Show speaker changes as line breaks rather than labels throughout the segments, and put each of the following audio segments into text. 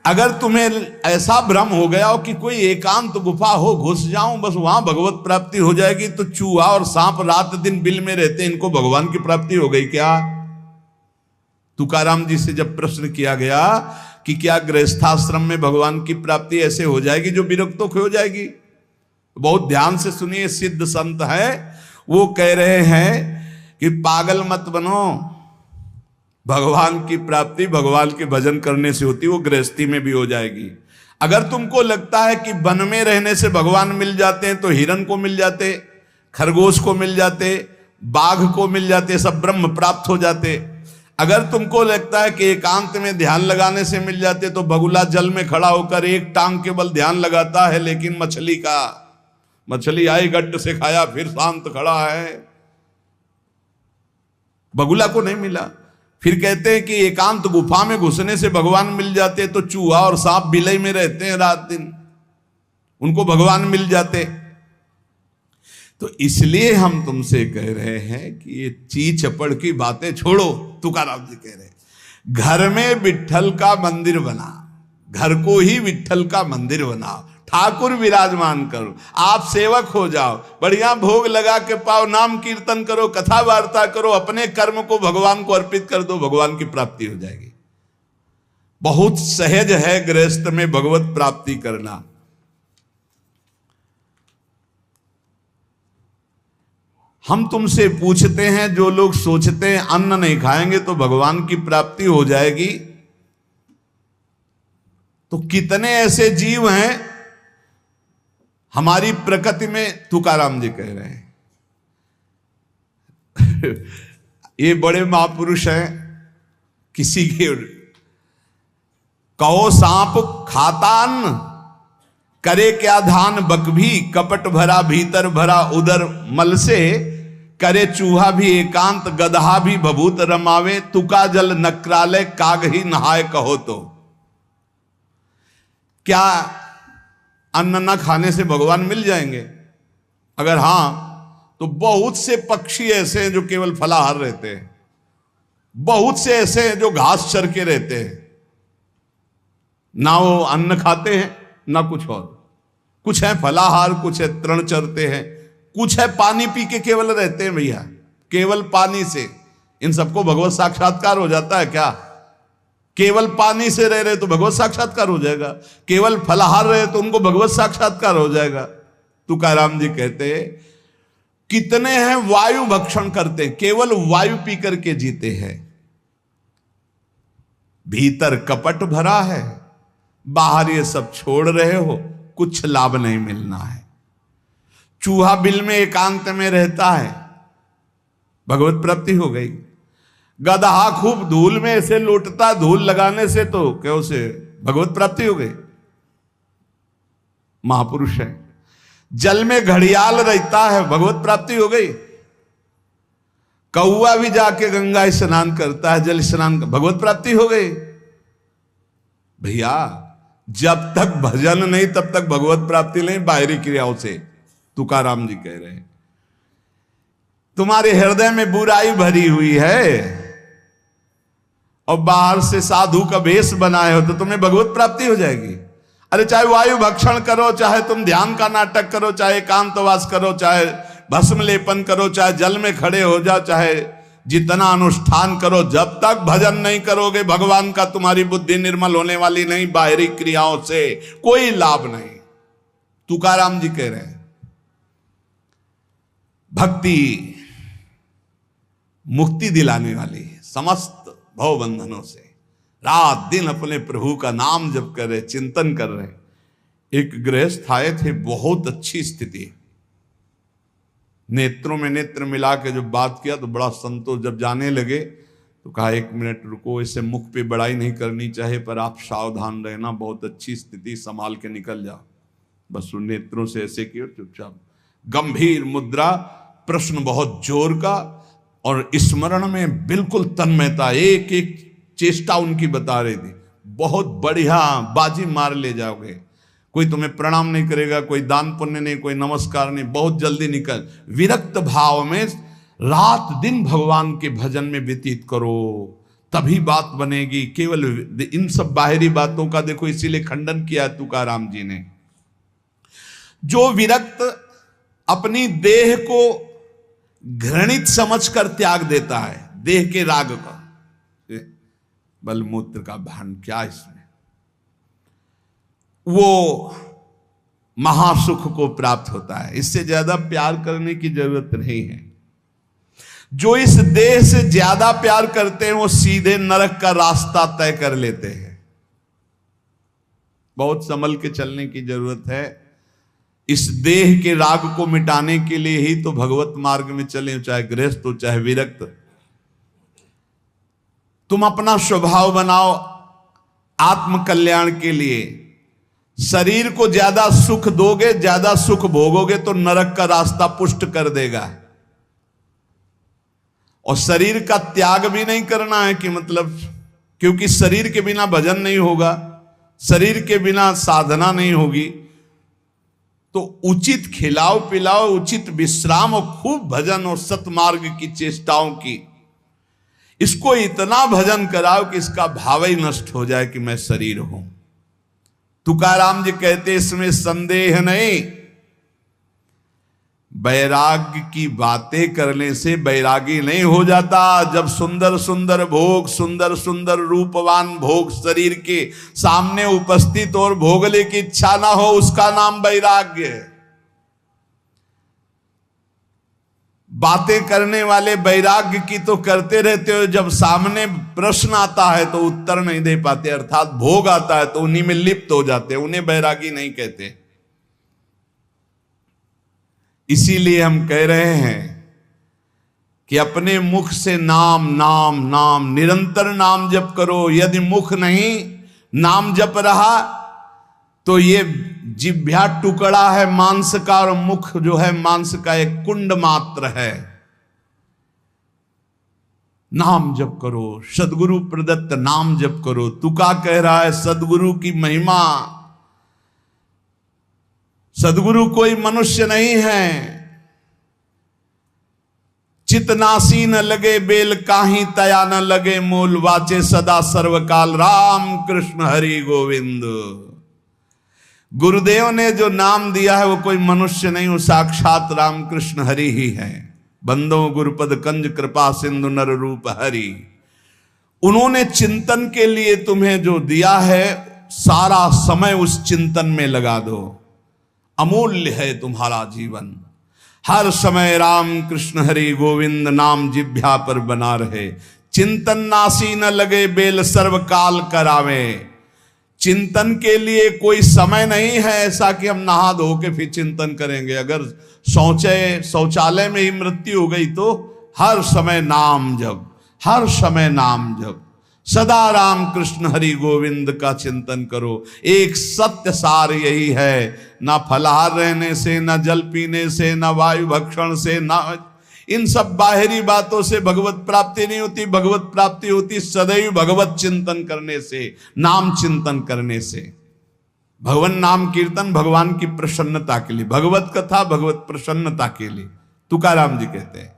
अगर तुम्हें ऐसा भ्रम हो गया हो कि कोई एकांत गुफा हो, घुस जाऊं बस वहां भगवत प्राप्ति हो जाएगी, तो चूहा और सांप रात दिन बिल में रहते, इनको भगवान की प्राप्ति हो गई क्या? तुकाराम जी से जब प्रश्न किया गया कि क्या गृहस्थाश्रम में भगवान की प्राप्ति ऐसे हो जाएगी जो विरक्तों की हो जाएगी? बहुत ध्यान से सुनिए, सिद्ध संत है, वो कह रहे हैं कि पागल मत बनो, भगवान की प्राप्ति भगवान के भजन करने से होती, वो गृहस्थी में भी हो जाएगी। अगर तुमको लगता है कि वन में रहने से भगवान मिल जाते हैं, तो हिरन को मिल जाते, खरगोश को मिल जाते, बाघ को मिल जाते, सब ब्रह्म प्राप्त हो जाते। अगर तुमको लगता है कि एकांत में ध्यान लगाने से मिल जाते, तो बगुला जल में खड़ा होकर एक टांग केवल ध्यान लगाता है, लेकिन मछली आई गट्ट से खाया फिर शांत खड़ा है, बगुला को नहीं मिला। फिर कहते हैं कि एकांत गुफा में घुसने से भगवान मिल जाते, तो चूहा और सांप बिलई में रहते हैं रात दिन, उनको भगवान मिल जाते। तो इसलिए हम तुमसे कह रहे हैं कि ये ची चपड़ की बातें छोड़ो। तुकाराम जी कह रहे हैं घर में विट्ठल का मंदिर बना, घर को ही विट्ठल का मंदिर बनाओ, ठाकुर विराजमान करो, आप सेवक हो जाओ, बढ़िया भोग लगा के पाओ, नाम कीर्तन करो, कथा वार्ता करो, अपने कर्म को भगवान को अर्पित कर दो, भगवान की प्राप्ति हो जाएगी। बहुत सहज है गृहस्थ में भगवत प्राप्ति करना। हम तुमसे पूछते हैं, जो लोग सोचते हैं अन्न नहीं खाएंगे तो भगवान की प्राप्ति हो जाएगी, तो कितने ऐसे जीव हैं हमारी प्रकृति में? तुकाराम जी कह रहे हैं ये बड़े महापुरुष हैं, किसी के कहो सांप खाता अन्न, करे क्या धान बक भी, कपट भरा भीतर भरा उदर मल से, करे चूहा भी एकांत गदहा भी भभूत रमावे, तुका जल नक्राले काग ही नहाए कहो तो। क्या अन्न न खाने से भगवान मिल जाएंगे? अगर हां, तो बहुत से पक्षी ऐसे हैं जो केवल फलाहार रहते हैं, बहुत से ऐसे हैं जो घास चर के रहते हैं, ना वो अन्न खाते हैं ना कुछ और, कुछ है फलाहार, कुछ है तृण चरते हैं, कुछ है पानी पी के केवल रहते हैं। भैया केवल पानी से इन सबको भगवत साक्षात्कार हो जाता है क्या? केवल पानी से रह रहे तो भगवत साक्षात्कार हो जाएगा, केवल फलाहार रहे तो उनको भगवत साक्षात्कार हो जाएगा। तुकाराम जी कहते हैं कितने हैं वायु भक्षण करते हैं, केवल वायु पी करके जीते हैं, भीतर कपट भरा है, बाहर ये सब छोड़ रहे हो, कुछ लाभ नहीं मिलना है। चूहा बिल में एकांत में रहता है, भगवत प्राप्ति हो गई। गदहा खूब धूल में ऐसे लौटता, धूल लगाने से तो क्या उसे भगवत प्राप्ति हो गई, महापुरुष है। जल में घड़ियाल रहता है, भगवत प्राप्ति हो गई। कौआ भी जाके गंगा स्नान करता है, जल स्नान, भगवत प्राप्ति हो गई। भैया जब तक भजन नहीं तब तक भगवत प्राप्ति नहीं, बाहरी क्रियाओं से। तुकाराम जी कह रहे हैं तुम्हारे हृदय में बुराई भरी हुई है और बाहर से साधु का वेश बनाए हो, तो तुम्हें भगवत प्राप्ति हो जाएगी। अरे चाहे वायु भक्षण करो, चाहे तुम ध्यान का नाटक करो, चाहे एकांतवास करो, चाहे भस्म लेपन करो, चाहे जल में खड़े हो जाओ, चाहे जितना अनुष्ठान करो, जब तक भजन नहीं करोगे भगवान का, तुम्हारी बुद्धि निर्मल होने वाली नहीं, बाहरी क्रियाओं से कोई लाभ नहीं। तुकाराम जी कह रहे हैं भक्ति मुक्ति दिलाने वाली है समस्त भव बंधनों से। रात दिन अपने प्रभु का नाम जप कर रहे, चिंतन कर रहे। एक गृहस्थ आए थे, बहुत अच्छी स्थिति, नेत्रों में नेत्र मिला के जब बात किया तो बड़ा संतोष। जब जाने लगे तो कहा 1 मिनट रुको, इसे मुख पे बड़ाई नहीं करनी चाहिए, पर आप सावधान रहना, बहुत अच्छी स्थिति, संभाल के निकल जाओ। बस उन नेत्रों से ऐसे किया, चुपचाप गंभीर मुद्रा, प्रश्न बहुत जोर का, और स्मरण में बिल्कुल तन्मयता, एक एक चेष्टा उनकी बता रही थी। बहुत बढ़िया, बाजी मार ले जाओगे, कोई तुम्हें प्रणाम नहीं करेगा, कोई दान पुण्य नहीं, कोई नमस्कार नहीं, बहुत जल्दी निकल। विरक्त भाव में रात दिन भगवान के भजन में व्यतीत करो, तभी बात बनेगी। केवल इन सब बाहरी बातों का देखो इसीलिए खंडन किया तुकाराम जी ने। जो विरक्त अपनी देह को घृणित समझकर त्याग देता है, देह के राग का, बलमूत्र का भान क्या इसमें, वो महासुख को प्राप्त होता है। इससे ज्यादा प्यार करने की जरूरत नहीं है। जो इस देह से ज्यादा प्यार करते हैं वो सीधे नरक का रास्ता तय कर लेते हैं। बहुत संभल के चलने की जरूरत है। इस देह के राग को मिटाने के लिए ही तो भगवत मार्ग में चले, चाहे गृहस्थ हो चाहे विरक्त। तुम अपना स्वभाव बनाओ आत्म कल्याण के लिए। शरीर को ज्यादा सुख दोगे, ज्यादा सुख भोगोगे तो नरक का रास्ता पुष्ट कर देगा। और शरीर का त्याग भी नहीं करना है कि मतलब, क्योंकि शरीर के बिना भजन नहीं होगा, शरीर के बिना साधना नहीं होगी। तो उचित खिलाओ पिलाओ, उचित विश्राम और खूब भजन और सतमार्ग की चेष्टाओं की। इसको इतना भजन कराओ कि इसका भाव ही नष्ट हो जाए कि मैं शरीर हूं। तुकाराम जी कहते इसमें संदेह नहीं। वैराग्य की बातें करने से वैरागी नहीं हो जाता। जब सुंदर सुंदर भोग, सुंदर सुंदर रूपवान भोग शरीर के सामने उपस्थित और भोगने की इच्छा ना हो, उसका नाम वैराग्य है। बातें करने वाले वैराग्य की तो करते रहते हो, जब सामने प्रश्न आता है तो उत्तर नहीं दे पाते, अर्थात भोग आता है तो उन्हीं में लिप्त हो जाते, उन्हें वैरागी नहीं कहते। इसीलिए हम कह रहे हैं कि अपने मुख से नाम नाम नाम, निरंतर नाम जप करो। यदि मुख नहीं नाम जप रहा तो ये जिह्वा टुकड़ा है मांस का, और मुख जो है मांस का एक कुंड मात्र है। नाम जप करो, सदगुरु प्रदत्त नाम जप करो। तुका कह रहा है सदगुरु की महिमा। सदगुरु कोई मनुष्य नहीं है। चितनासी न लगे बेल काहीं, तया न लगे मूल, वाचे सदा सर्वकाल राम कृष्ण हरि गोविंद। गुरुदेव ने जो नाम दिया है वो कोई मनुष्य नहीं, वो साक्षात राम कृष्ण हरि ही है। बंदो गुरुपद कंज कृपा सिंधु नर रूप हरि। उन्होंने चिंतन के लिए तुम्हें जो दिया है, सारा समय उस चिंतन में लगा दो। अमूल्य है तुम्हारा जीवन। हर समय राम कृष्ण हरि गोविंद नाम जिह्वा पर बना रहे। चिंतन नासी न लगे बेल, सर्वकाल करावे। चिंतन के लिए कोई समय नहीं है ऐसा कि हम नहा धो के फिर चिंतन करेंगे। अगर शौचालय में ही मृत्यु हो गई तो हर समय नाम जप, हर समय नाम जप। सदा राम कृष्ण हरि गोविंद का चिंतन करो। एक सत्य सार यही है, ना फलाहार रहने से, ना जल पीने से, ना वायु भक्षण से, ना इन सब बाहरी बातों से भगवत प्राप्ति नहीं होती। भगवत प्राप्ति होती सदैव भगवत चिंतन करने से, नाम चिंतन करने से। भगवान नाम कीर्तन भगवान की प्रसन्नता के लिए, भगवत कथा भगवत प्रसन्नता के लिए। तुकाराम जी कहते हैं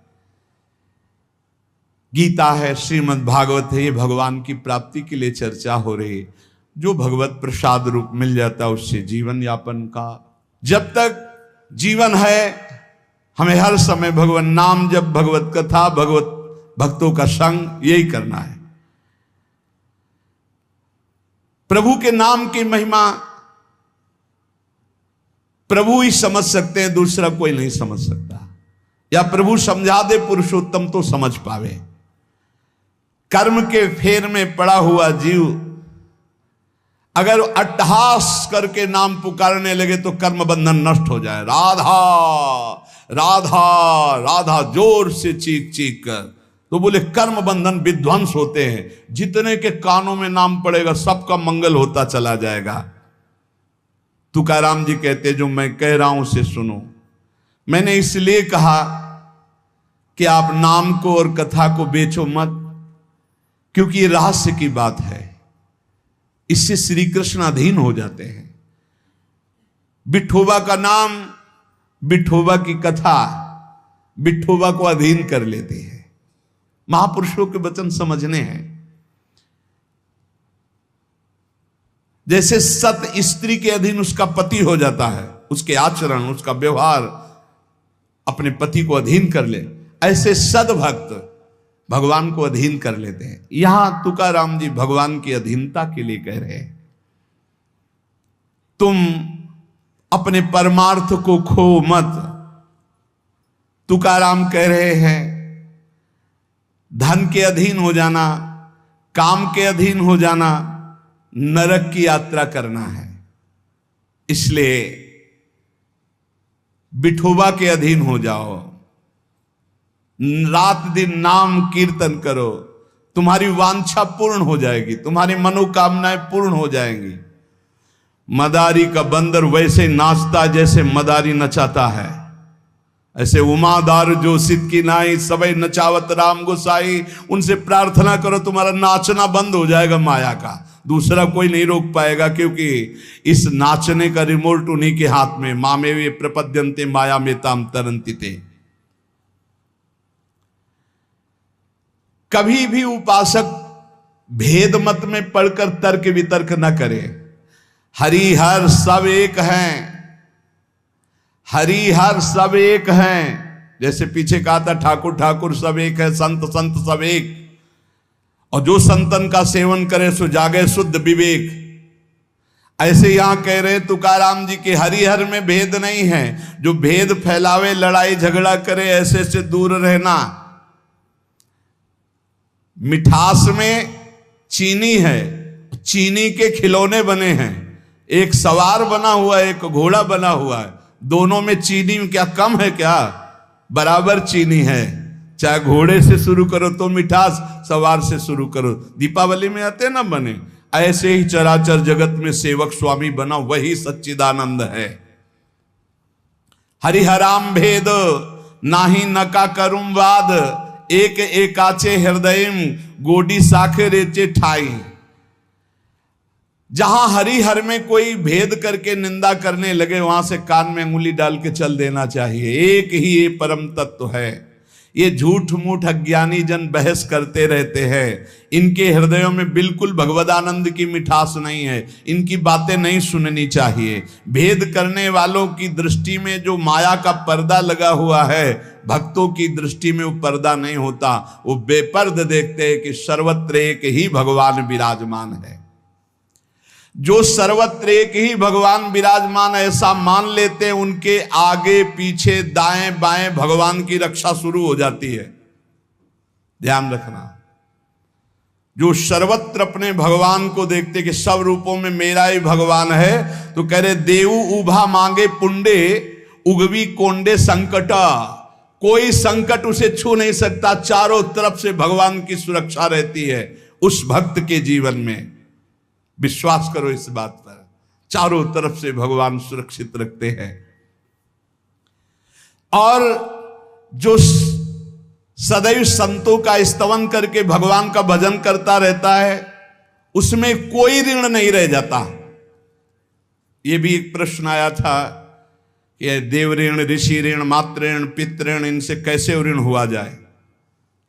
गीता है, श्रीमद् भागवत है, ये भगवान की प्राप्ति के लिए चर्चा हो रही है। जो भगवत प्रसाद रूप मिल जाता है उससे जीवन यापन का। जब तक जीवन है हमें हर समय भगवान नाम जप, भगवत कथा, भगवत भक्तों का संग, यही करना है। प्रभु के नाम की महिमा प्रभु ही समझ सकते हैं, दूसरा कोई नहीं समझ सकता। या प्रभु समझा दे पुरुषोत्तम तो समझ पावे। कर्म के फेर में पड़ा हुआ जीव अगर अट्टहास करके नाम पुकारने लगे तो कर्म बंधन नष्ट हो जाए। राधा राधा राधा जोर से चीख चीख कर, तो बोले कर्म बंधन विध्वंस होते हैं। जितने के कानों में नाम पड़ेगा सबका मंगल होता चला जाएगा। तुकाराम जी कहते जो मैं कह रहा हूं उसे सुनो। मैंने इसलिए कहा कि आप नाम को और कथा को बेचो मत, क्योंकि ये रहस्य की बात है। इससे श्री कृष्ण अधीन हो जाते हैं। विठोबा का नाम, विठोबा की कथा विठोबा को अधीन कर लेते हैं। महापुरुषों के वचन समझने हैं। जैसे सत स्त्री के अधीन उसका पति हो जाता है, उसके आचरण, उसका व्यवहार अपने पति को अधीन कर ले, ऐसे सद्भक्त भगवान को अधीन कर लेते हैं। यहां तुकाराम जी भगवान की अधीनता के लिए कह रहे हैं, तुम अपने परमार्थ को खो मत। तुकाराम कह रहे हैं धन के अधीन हो जाना, काम के अधीन हो जाना, नरक की यात्रा करना है। इसलिए विठोबा के अधीन हो जाओ, रात दिन नाम कीर्तन करो, तुम्हारी वांछा पूर्ण हो जाएगी, तुम्हारी मनोकामनाएं पूर्ण हो जाएंगी। मदारी का बंदर वैसे नाचता जैसे मदारी नचाता है, ऐसे उमादार जो सिद्ध की नाई सबई नचावत राम गोसाई, उनसे प्रार्थना करो, तुम्हारा नाचना बंद हो जाएगा माया का, दूसरा कोई नहीं रोक पाएगा, क्योंकि इस नाचने का रिमोट उन्हीं के हाथ में। मामे वे प्रपद्यन्ते माया में ताम तरंती थे। कभी भी उपासक भेद मत में पढ़कर तर्क वितर्क न करे। हरि हर सब एक हैं, हरि हर सब एक हैं, जैसे पीछे कहा था ठाकुर ठाकुर सब एक है, संत संत सब एक, और जो संतन का सेवन करे सो जागे शुद्ध विवेक। ऐसे यहां कह रहे तुकाराम जी के हरिहर में भेद नहीं है, जो भेद फैलावे, लड़ाई झगड़ा करे, ऐसे से दूर रहना। मिठास में चीनी है, चीनी के खिलौने बने हैं, एक सवार बना हुआ है, एक घोड़ा बना हुआ है, दोनों में चीनी क्या कम है क्या? बराबर चीनी है। चाहे घोड़े से शुरू करो तो मिठास, सवार से शुरू करो, दीपावली में आते ना बने, ऐसे ही चराचर जगत में सेवक स्वामी बना, वही सच्चिदानंद है। हरिहराम भेद नाही नका करुम वाद, एक एकाचे हृदयम गोडी साखे रेचे ठाई। जहां हरिहर में कोई भेद करके निंदा करने लगे, वहां से कान में अंगुली डाल के चल देना चाहिए। एक ही ये परम तत्व है। ये झूठ मूठ अज्ञानी जन बहस करते रहते हैं, इनके हृदयों में बिल्कुल भगवदानंद की मिठास नहीं है, इनकी बातें नहीं सुननी चाहिए। भेद करने वालों की दृष्टि में जो माया का पर्दा लगा हुआ है, भक्तों की दृष्टि में वो पर्दा नहीं होता, वो बेपर्द देखते हैं कि सर्वत्र एक ही भगवान विराजमान है। जो सर्वत्र एक ही भगवान विराजमान ऐसा मान लेते हैं, उनके आगे पीछे दाएं बाएं भगवान की रक्षा शुरू हो जाती है। ध्यान रखना, जो सर्वत्र अपने भगवान को देखते कि सब रूपों में मेरा ही भगवान है, तो कह रहे देवु उभा मांगे पुंडे उगवी कोंडे संकटा, कोई संकट उसे छू नहीं सकता, चारों तरफ से भगवान की सुरक्षा रहती है उस भक्त के जीवन में। विश्वास करो इस बात पर, चारों तरफ से भगवान सुरक्षित रखते हैं। और जो सदैव संतों का स्तवन करके भगवान का भजन करता रहता है, उसमें कोई ऋण नहीं रह जाता। यह भी एक प्रश्न आया था कि देव ऋण, ऋषि ऋण, मातृ ऋण, पितृ ऋण, इनसे कैसे ऋण हुआ जाए।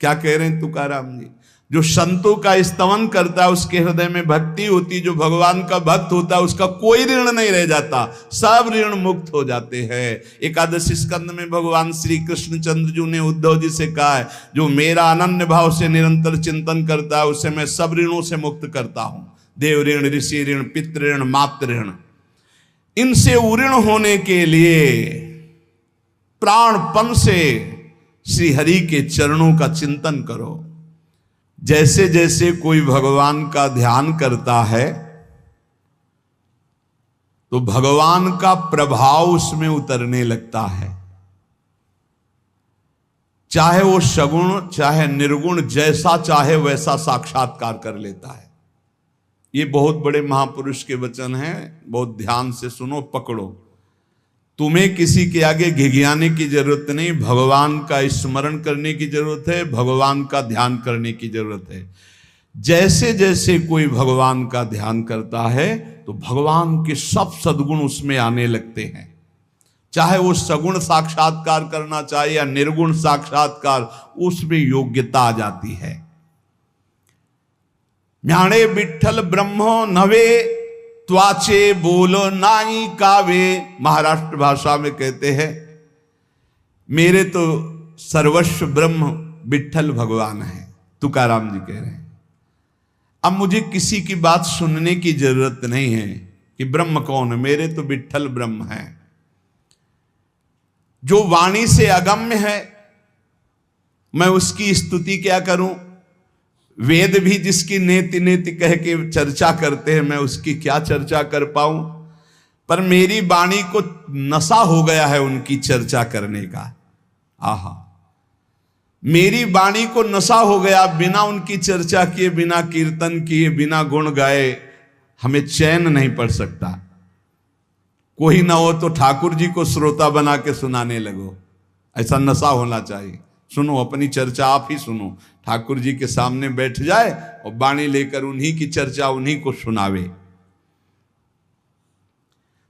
क्या कह रहे हैं तुकाराम जी? जो संतों का स्तवन करता है, उसके हृदय में भक्ति होती, जो भगवान का भक्त होता है, उसका कोई ऋण नहीं रह जाता, सब ऋण मुक्त हो जाते हैं। एकादशी स्कंद में भगवान श्री कृष्णचंद्र जी ने उद्धव जी से कहा है, जो मेरा अनन्य भाव से निरंतर चिंतन करता है, उसे मैं सब ऋणों से मुक्त करता हूं। देव ऋण, ऋषि ऋण, पितृ ऋण, मातृ ऋण, इनसे उऋण होने के लिए प्राणपन से श्री हरि के चरणों का चिंतन करो। जैसे जैसे कोई भगवान का ध्यान करता है, तो भगवान का प्रभाव उसमें उतरने लगता है। चाहे वो सगुण चाहे निर्गुण, जैसा चाहे वैसा साक्षात्कार कर लेता है। ये बहुत बड़े महापुरुष के वचन हैं, बहुत ध्यान से सुनो, पकड़ो। तुम्हें किसी के आगे घिघियाने की जरूरत नहीं, भगवान का स्मरण करने की जरूरत है, भगवान का ध्यान करने की जरूरत है। जैसे जैसे कोई भगवान का ध्यान करता है, तो भगवान के सब सद्गुण उसमें आने लगते हैं। चाहे वो सगुण साक्षात्कार करना चाहे या निर्गुण साक्षात्कार, उसमें योग्यता आ जाती है। ज्ञाने विठ्ठल ब्रह्मो नवे त्वाचे बोलो नाई कावे, महाराष्ट्र भाषा में कहते हैं मेरे तो सर्वस्व ब्रह्म विठ्ठल भगवान है, तुकाराम जी कह रहे हैं। अब मुझे किसी की बात सुनने की जरूरत नहीं है कि ब्रह्म कौन है, मेरे तो विठ्ठल ब्रह्म है। जो वाणी से अगम्य है मैं उसकी स्तुति क्या करूं, वेद भी जिसकी नेति नेति कह के चर्चा करते हैं मैं उसकी क्या चर्चा कर पाऊं। पर मेरी वाणी को नशा हो गया है उनकी चर्चा करने का। आहा, मेरी वाणी को नशा हो गया, बिना उनकी चर्चा किए, बिना कीर्तन किए, बिना गुण गाए हमें चैन नहीं पड़ सकता। कोई ना हो तो ठाकुर जी को श्रोता बना के सुनाने लगो, ऐसा नशा होना चाहिए। सुनो, अपनी चर्चा आप ही सुनो, ठाकुर जी के सामने बैठ जाए और वाणी लेकर उन्हीं की चर्चा उन्हीं को सुनावे।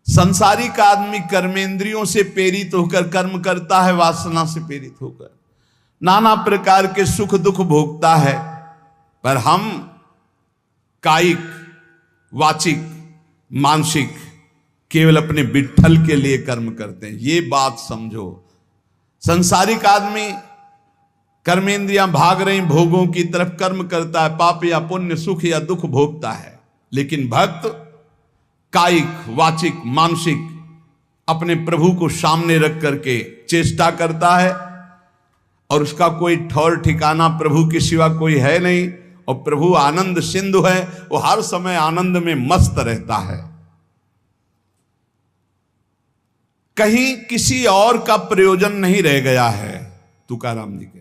संसारिक आदमी कर्मेंद्रियों से प्रेरित होकर कर्म करता है, वासना से प्रेरित होकर नाना प्रकार के सुख दुख भोगता है। पर हम कायिक, वाचिक, मानसिक केवल अपने विठ्ठल के लिए कर्म करते हैं, ये बात समझो। संसारिक आदमी कर्मेंद्रियां भाग रही भोगों की तरफ, कर्म करता है, पाप या पुण्य, सुख या दुख भोगता है। लेकिन भक्त कायिक, वाचिक, मानसिक अपने प्रभु को सामने रख करके चेष्टा करता है और उसका कोई ठौर ठिकाना प्रभु के सिवा कोई है नहीं। और प्रभु आनंद सिंधु है, वो हर समय आनंद में मस्त रहता है। कहीं किसी और का प्रयोजन नहीं रह गया है। तुकाराम जी के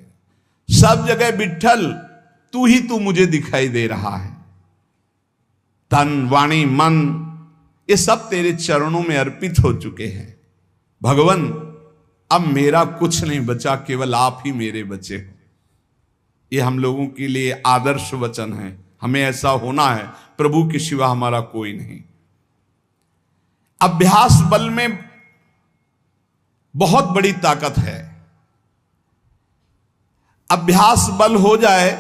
सब जगह विठ्ठल तू ही तू मुझे दिखाई दे रहा है। तन, वाणी, मन ये सब तेरे चरणों में अर्पित हो चुके हैं। भगवान अब मेरा कुछ नहीं बचा, केवल आप ही मेरे बचे हो। ये हम लोगों के लिए आदर्श वचन है। हमें ऐसा होना है, प्रभु के सिवा हमारा कोई नहीं। अभ्यास बल में बहुत बड़ी ताकत है। अभ्यास बल हो जाए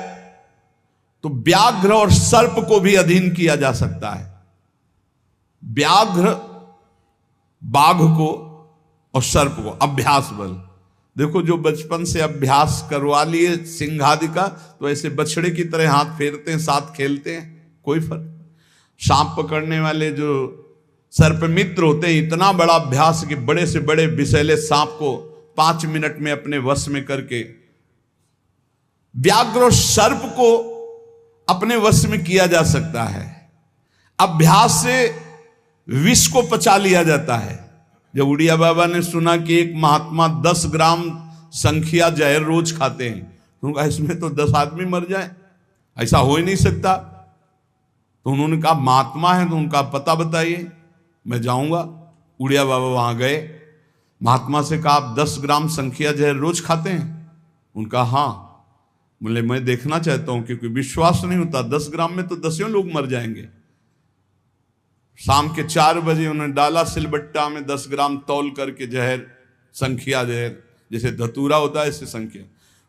तो व्याघ्र और सर्प को भी अधीन किया जा सकता है। व्याघ्र बाघ को और सर्प को, अभ्यास बल। देखो, जो बचपन से अभ्यास करवा लिए सिंह आदि का, तो ऐसे बछड़े की तरह हाथ फेरते हैं, साथ खेलते हैं, कोई फर्क। सांप पकड़ने वाले जो सर्प मित्र होते हैं, इतना बड़ा अभ्यास कि बड़े से बड़े विषैले सांप को 5 मिनट में अपने वश में करके, व्याघ्र और सर्प को अपने वश में किया जा सकता है। अभ्यास से विष को पचा लिया जाता है। जब उड़िया बाबा ने सुना कि एक महात्मा 10 ग्राम संख्या जहर रोज खाते हैं, तो कहा इसमें तो 10 आदमी मर जाए, ऐसा हो ही नहीं सकता। तो उन्होंने कहा महात्मा है तो उनका पता बताइए, मैं जाऊंगा। उड़िया बाबा वहां गए, महात्मा से कहा आप 10 ग्राम संख्या जहर रोज खाते हैं? उनका हाँ। बोले मैं देखना चाहता हूं, क्योंकि विश्वास नहीं होता, 10 ग्राम में तो 10 लोग मर जाएंगे। शाम के 4 बजे उन्होंने डाला सिलबट्टा में 10 ग्राम तौल करके जहर, संख्या जहर, जैसे धतूरा होता है ऐसे संख्या,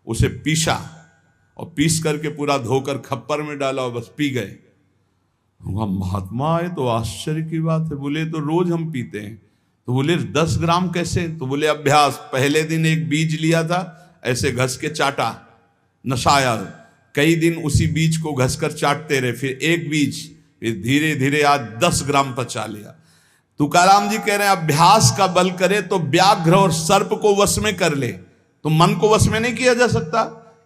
उसे पीसा और पीस करके पूरा धोकर खप्पर में डाला और बस पी गए। महात्मा आए तो आश्चर्य की बात है। बोले तो रोज हम पीते हैं। तो बोले 10 ग्राम कैसे? तो बोले अभ्यास, पहले दिन एक बीज लिया था, ऐसे घस के चाटा, नशाया, कई दिन उसी बीज को घसकर चाटते रहे, फिर एक बीज, फिर धीरे धीरे आज 10 ग्राम पचा लिया। तुकाराम जी कह रहे हैं अभ्यास का बल करे तो व्याघ्र और सर्प को वश में कर ले। तो मन को वश में नहीं किया जा सकता,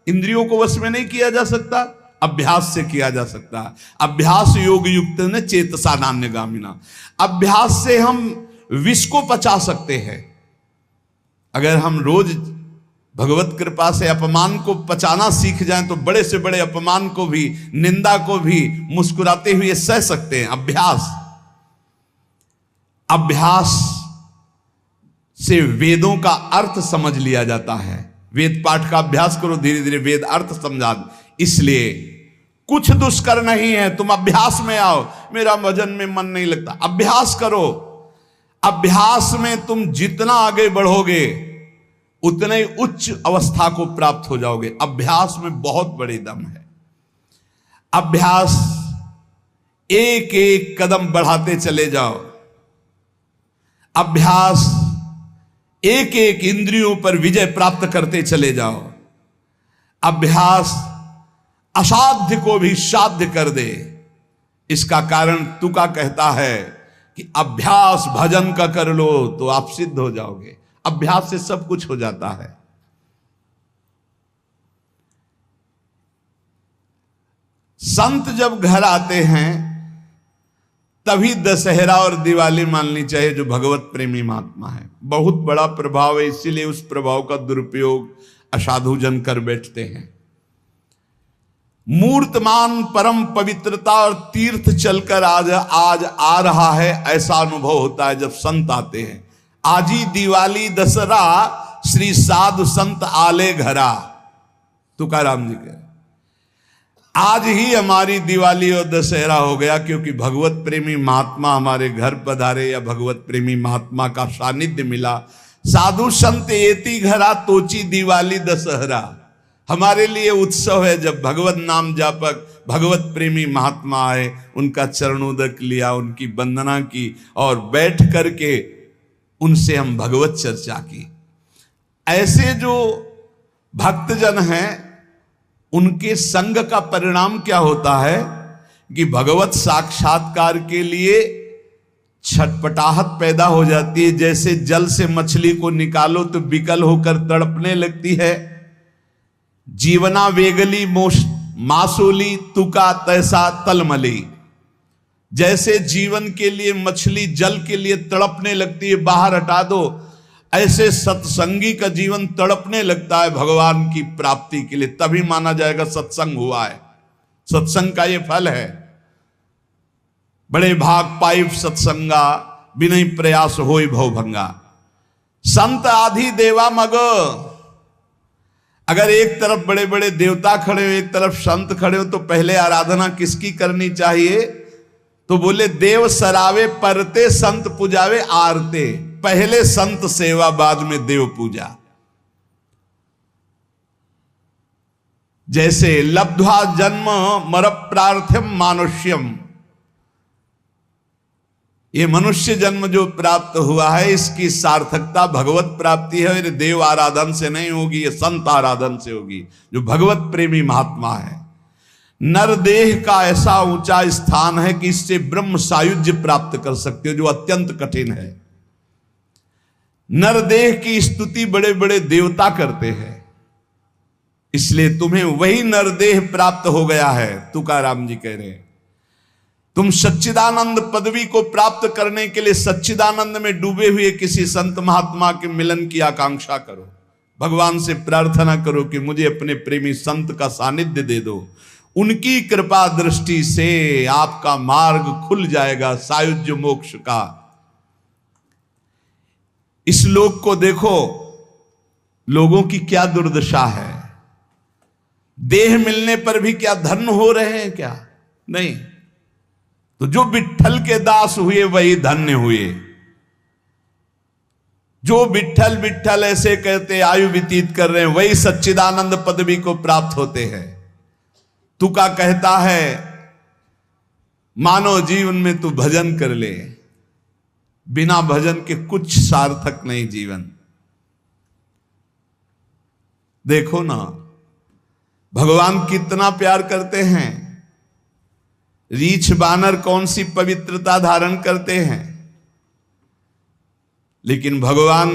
इंद्रियों को वश में नहीं किया जा सकता, अभ्यास से किया जा सकता है। अभ्यास योग युक्त ने चेतसा नान्यगामिना। अभ्यास से हम विष को पचा सकते हैं। अगर हम रोज भगवत कृपा से अपमान को पचाना सीख जाएं तो बड़े से बड़े अपमान को भी, निंदा को भी मुस्कुराते हुए सह सकते हैं। अभ्यास से वेदों का अर्थ समझ लिया जाता है। वेद पाठ का अभ्यास करो, धीरे धीरे वेद अर्थ समझा। इसलिए कुछ दुष्कर नहीं है, तुम अभ्यास में आओ। मेरा भजन में मन नहीं लगता, अभ्यास करो। अभ्यास में तुम जितना आगे बढ़ोगे उतने ही उच्च अवस्था को प्राप्त हो जाओगे। अभ्यास में बहुत बड़ी दम है। अभ्यास एक एक कदम बढ़ाते चले जाओ। अभ्यास, एक एक इंद्रियों पर विजय प्राप्त करते चले जाओ। अभ्यास असाध्य को भी साध्य कर दे। इसका कारण तुका कहता है कि अभ्यास भजन का कर लो तो आप सिद्ध हो जाओगे। अभ्यास से सब कुछ हो जाता है। संत जब घर आते हैं तभी दशहरा और दिवाली माननी चाहिए, जो भगवत प्रेमी महात्मा है। बहुत बड़ा प्रभाव है, इसीलिए उस प्रभाव का दुरुपयोग असाधु जन कर बैठते हैं। मूर्तमान परम पवित्रता और तीर्थ चलकर आज आ रहा है, ऐसा अनुभव होता है जब संत आते हैं। आज ही दिवाली दशहरा श्री साधु संत आले घरा, तुकाराम जी कह, आज ही हमारी दिवाली और दशहरा हो गया, क्योंकि भगवत प्रेमी महात्मा हमारे घर पधारे या भगवत प्रेमी महात्मा का सानिध्य मिला। साधु संत एति घरा तोची दिवाली दशहरा, हमारे लिए उत्सव है जब भगवत नाम जापक भगवत प्रेमी महात्मा आए, उनका चरणोदक लिया, उनकी वंदना की और बैठ करके उनसे हम भगवत चर्चा की। ऐसे जो भक्तजन हैं उनके संग का परिणाम क्या होता है कि भगवत साक्षात्कार के लिए छटपटाहट पैदा हो जाती है। जैसे जल से मछली को निकालो तो विकल होकर तड़पने लगती है। जीवना वेगली मासूली तुका तैसा तलमली, जैसे जीवन के लिए मछली जल के लिए तड़पने लगती है, बाहर हटा दो, ऐसे सत्संगी का जीवन तड़पने लगता है भगवान की प्राप्ति के लिए। तभी माना जाएगा सत्संग हुआ है। सत्संग का ये फल है। बड़े भाग पाइप सत्संगा, बिनय प्रयास होई भवभंगा। संत आधि देवा मग, अगर एक तरफ बड़े बड़े देवता खड़े हो, एक तरफ संत खड़े हो, तो पहले आराधना किसकी करनी चाहिए? तो बोले देव सरावे परते संत पुजावे आरते। पहले संत सेवा, बाद में देव पूजा। जैसे लब्ध्वा जन्म मर प्रार्थ्यम मानुष्यम, ये मनुष्य जन्म जो प्राप्त हुआ है इसकी सार्थकता भगवत प्राप्ति है। ये देव आराधन से नहीं होगी, ये संत आराधन से होगी, जो भगवत प्रेमी महात्मा है। नरदेह का ऐसा ऊंचा स्थान है कि इससे ब्रह्म सायुज्य प्राप्त कर सकते हो, जो अत्यंत कठिन है। नरदेह की स्तुति बड़े बड़े देवता करते हैं, इसलिए तुम्हें वही नरदेह प्राप्त हो गया है। तुकाराम जी कह रहे हैं तुम सच्चिदानंद पदवी को प्राप्त करने के लिए सच्चिदानंद में डूबे हुए किसी संत महात्मा के मिलन की आकांक्षा करो। भगवान से प्रार्थना करो कि मुझे अपने प्रेमी संत का सानिध्य दे दो। उनकी कृपा दृष्टि से आपका मार्ग खुल जाएगा सायुज्य मोक्ष का। इस लोक को देखो, लोगों की क्या दुर्दशा है। देह मिलने पर भी क्या धन्य हो रहे हैं क्या? नहीं। तो जो विट्ठल के दास हुए वही धन्य हुए। जो विट्ठल विट्ठल ऐसे कहते आयु व्यतीत कर रहे हैं, वही सच्चिदानंद पदवी को प्राप्त होते हैं। तुका कहता है मानव जीवन में तू भजन कर ले, बिना भजन के कुछ सार्थक नहीं जीवन। देखो ना भगवान कितना प्यार करते हैं। रीछ बानर कौन सी पवित्रता धारण करते हैं, लेकिन भगवान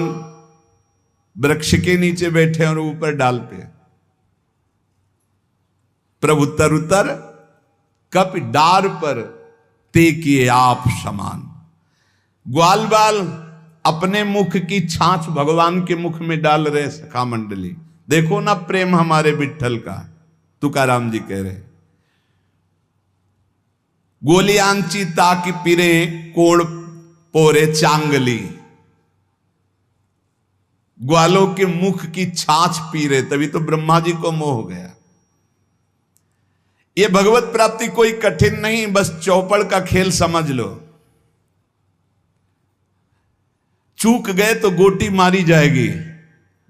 वृक्ष के नीचे बैठे और ऊपर डाल पे। प्रभु तरुतर कप डार पर ते किए आप समान। ग्वाल बाल अपने मुख की छाछ भगवान के मुख में डाल रहे सखा मंडली। देखो ना प्रेम हमारे विट्ठल का। तुकाराम जी कह रहे गोलियांची ताकि पिरे कोड़ पोरे चांगली। ग्वालों के मुख की छाछ पी रहे, तभी तो ब्रह्मा जी को मोह हो गया। ये भगवत प्राप्ति कोई कठिन नहीं, बस चौपड़ का खेल समझ लो। चूक गए तो गोटी मारी जाएगी।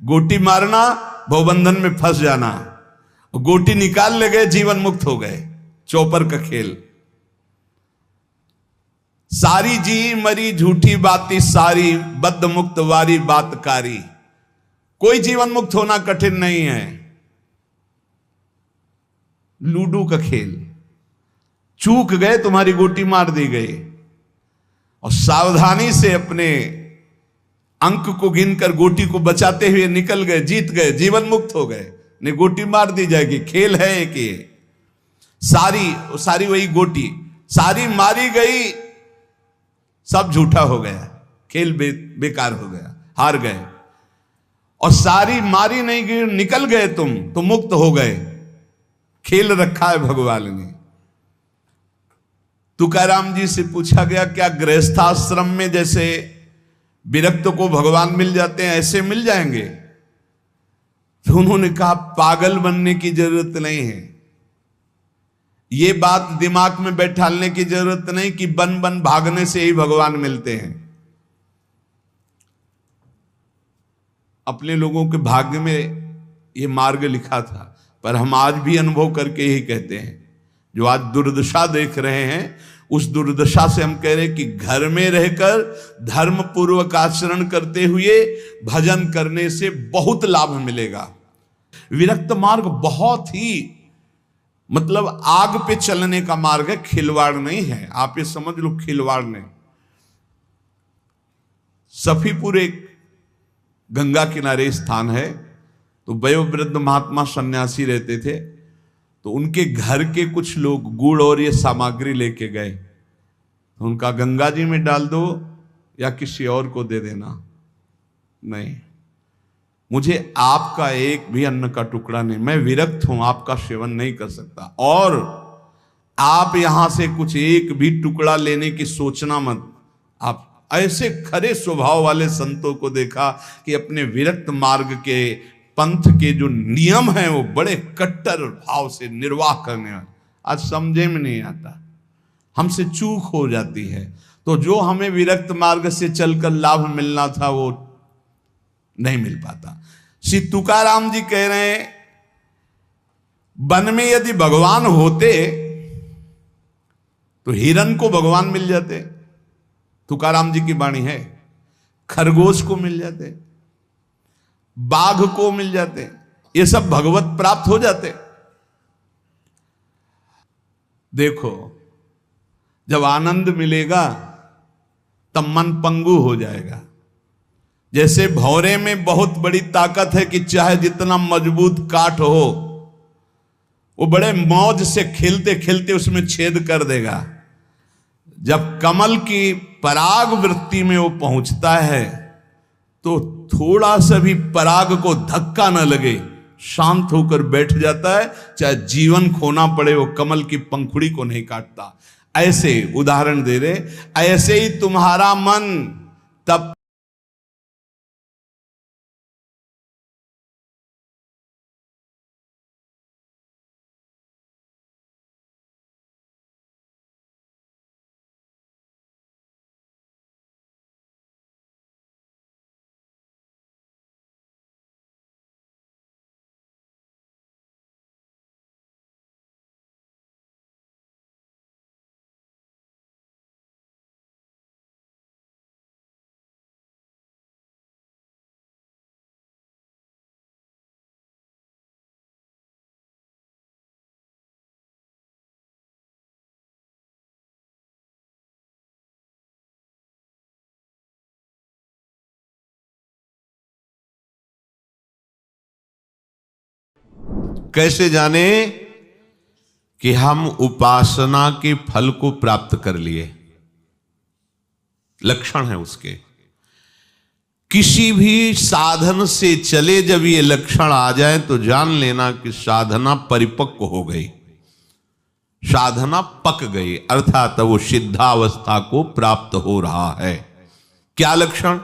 गोटी मारना भवबंधन में फंस जाना, गोटी निकाल ले गए जीवन मुक्त हो गए। चौपर का खेल। सारी जी मरी झूठी बाती सारी, बद्ध मुक्त वारी बातकारी। कोई जीवन मुक्त होना कठिन नहीं है। लूडो का खेल, चूक गए तुम्हारी गोटी मार दी गई, और सावधानी से अपने अंक को गिनकर गोटी को बचाते हुए निकल गए, जीत गए, जीवन मुक्त हो गए। नहीं, गोटी मार दी जाएगी, खेल है एक ये। सारी वही गोटी, सारी मारी गई, सब झूठा हो गया, खेल बेकार हो गया, हार गए। और सारी मारी नहीं गई, निकल गए तुम तो मुक्त हो गए। खेल रखा है भगवान ने। तुकाराम जी से पूछा गया, क्या गृहस्थाश्रम में जैसे विरक्त को भगवान मिल जाते हैं ऐसे मिल जाएंगे? तो उन्होंने कहा, पागल बनने की जरूरत नहीं है। ये बात दिमाग में बैठालने की जरूरत नहीं कि बन बन भागने से ही भगवान मिलते हैं। अपने लोगों के भाग्य में ये मार्ग लिखा था, पर हम आज भी अनुभव करके यही कहते हैं। जो आज दुर्दशा देख रहे हैं, उस दुर्दशा से हम कह रहे हैं कि घर में रहकर धर्म पूर्वक आचरण करते हुए भजन करने से बहुत लाभ मिलेगा। विरक्त मार्ग बहुत ही मतलब आग पे चलने का मार्ग है, खिलवाड़ नहीं है। आप ये समझ लो, खिलवाड़ नहीं। सफीपुर एक गंगा किनारे स्थान है, तो वयोवृद्ध महात्मा सन्यासी रहते थे। तो उनके घर के कुछ लोग गुड़ और ये सामग्री लेके गए, तो उनका गंगा जी में डाल दो या किसी और को दे देना। नहीं, मुझे आपका एक भी अन्न का टुकड़ा नहीं, मैं विरक्त हूं, आपका सेवन नहीं कर सकता। और आप यहां से कुछ एक भी टुकड़ा लेने की सोचना मत। आप ऐसे खरे स्वभाव वाले संतों को देखा कि अपने विरक्त मार्ग के पंथ के जो नियम हैं वो बड़े कट्टर भाव से निर्वाह करने वाले। आज समझे में नहीं आता, हमसे चूक हो जाती है। तो जो हमें विरक्त मार्ग से चलकर लाभ मिलना था वो नहीं मिल पाता। श्री तुकाराम जी कह रहे हैं, वन में यदि भगवान होते तो हिरण को भगवान मिल जाते, तुकाराम जी की वाणी है। खरगोश को मिल जाते, बाघ को मिल जाते, ये सब भगवत प्राप्त हो जाते। देखो, जब आनंद मिलेगा तब मन पंगु हो जाएगा। जैसे भौरे में बहुत बड़ी ताकत है कि चाहे जितना मजबूत काठ हो, वो बड़े मौज से खेलते खेलते उसमें छेद कर देगा। जब कमल की पराग वृत्ति में वो पहुंचता है तो थोड़ा सा भी पराग को धक्का न लगे, शांत होकर बैठ जाता है। चाहे जीवन खोना पड़े, वो कमल की पंखुड़ी को नहीं काटता। ऐसे उदाहरण दे रहे, ऐसे ही तुम्हारा मन तब कैसे जाने कि हम उपासना के फल को प्राप्त कर लिए? लक्षण है उसके। किसी भी साधन से चले जब ये लक्षण आ जाए तो जान लेना कि साधना परिपक्व हो गई, साधना पक गई, अर्थात वो सिद्धावस्था को प्राप्त हो रहा है। क्या लक्षण?